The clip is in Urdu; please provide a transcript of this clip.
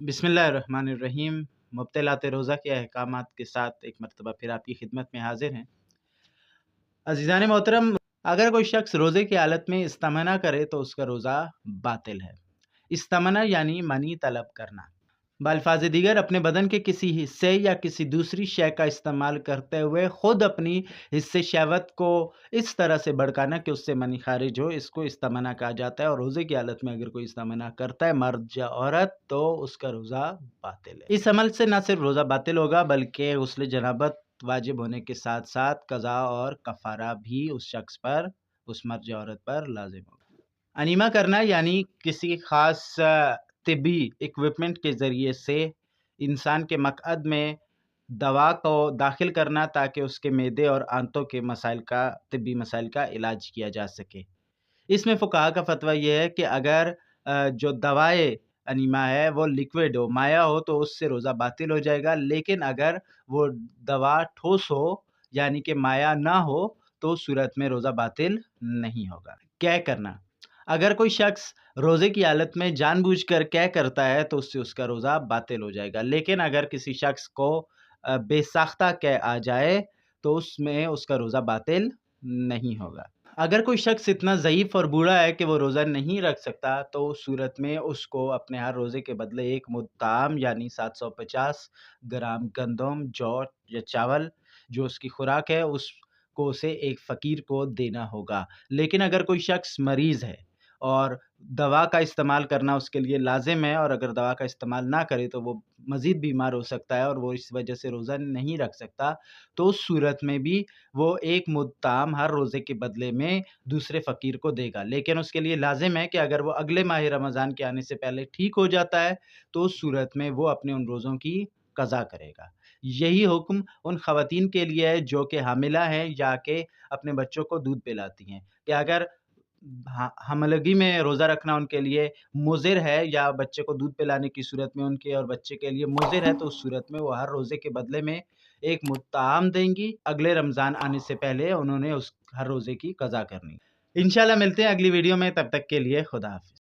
بسم اللہ الرحمن الرحیم۔ مبتلات روزہ کے احکامات کے ساتھ ایک مرتبہ پھر آپ کی خدمت میں حاضر ہیں۔ عزیزان محترم، اگر کوئی شخص روزے کی حالت میں استمنا کرے تو اس کا روزہ باطل ہے۔ استمنا یعنی منی طلب کرنا، بالفاظ دیگر اپنے بدن کے کسی حصے یا کسی دوسری شے کا استعمال کرتے ہوئے خود اپنی حصے شہوت کو اس طرح سے بھڑکانا کہ اس سے منی خارج ہو، اس کو استمنا کہا جاتا ہے۔ اور روزے کی حالت میں اگر کوئی استمنا کرتا ہے، مرد یا عورت، تو اس کا روزہ باطل ہے۔ اس عمل سے نہ صرف روزہ باطل ہوگا بلکہ غسل جنابت واجب ہونے کے ساتھ ساتھ قضا اور کفارہ بھی اس شخص پر، اس مرد یا عورت پر لازم ہوگا۔ انیما کرنا یعنی کسی خاص طبی اکوپمنٹ کے ذریعے سے انسان کے مقعد میں دوا کو داخل کرنا تاکہ اس کے معدے اور آنتوں کے طبی مسائل کا علاج کیا جا سکے۔ اس میں فقہا کا فتویٰ یہ ہے کہ اگر جو دوائے انیما ہے وہ لیکوڈ ہو، مائع ہو، تو اس سے روزہ باطل ہو جائے گا، لیکن اگر وہ دوا ٹھوس ہو یعنی کہ مائع نہ ہو تو اس صورت میں روزہ باطل نہیں ہوگا۔ کیا کرنا؟ اگر کوئی شخص روزے کی حالت میں جان بوجھ کر کیا کرتا ہے تو اس سے اس کا روزہ باطل ہو جائے گا، لیکن اگر کسی شخص کو بے ساختہ کیا آ جائے تو اس میں اس کا روزہ باطل نہیں ہوگا۔ اگر کوئی شخص اتنا ضعیف اور بوڑھا ہے کہ وہ روزہ نہیں رکھ سکتا تو اس صورت میں اس کو اپنے ہر روزے کے بدلے ایک مد طعام یعنی 750 گرام گندم، جو یا چاول جو اس کی خوراک ہے اس کو اسے ایک فقیر کو دینا ہوگا۔ لیکن اگر کوئی شخص مریض ہے اور دوا کا استعمال کرنا اس کے لیے لازم ہے، اور اگر دوا کا استعمال نہ کرے تو وہ مزید بیمار ہو سکتا ہے اور وہ اس وجہ سے روزہ نہیں رکھ سکتا، تو اس صورت میں بھی وہ ایک مد طعام ہر روزے کے بدلے میں دوسرے فقیر کو دے گا، لیکن اس کے لیے لازم ہے کہ اگر وہ اگلے ماہ رمضان کے آنے سے پہلے ٹھیک ہو جاتا ہے تو اس صورت میں وہ اپنے ان روزوں کی قضا کرے گا۔ یہی حکم ان خواتین کے لیے ہے جو کہ حاملہ ہیں یا کہ اپنے بچوں کو دودھ پلاتی ہیں، کہ اگر حاملگی میں روزہ رکھنا ان کے لیے مضر ہے یا بچے کو دودھ پلانے کی صورت میں ان کے اور بچے کے لیے مضر ہے تو اس صورت میں وہ ہر روزے کے بدلے میں ایک مد طعام دیں گی۔ اگلے رمضان آنے سے پہلے انہوں نے اس ہر روزے کی قضا کرنی۔ انشاءاللہ ملتے ہیں اگلی ویڈیو میں، تب تک کے لیے خدا حافظ۔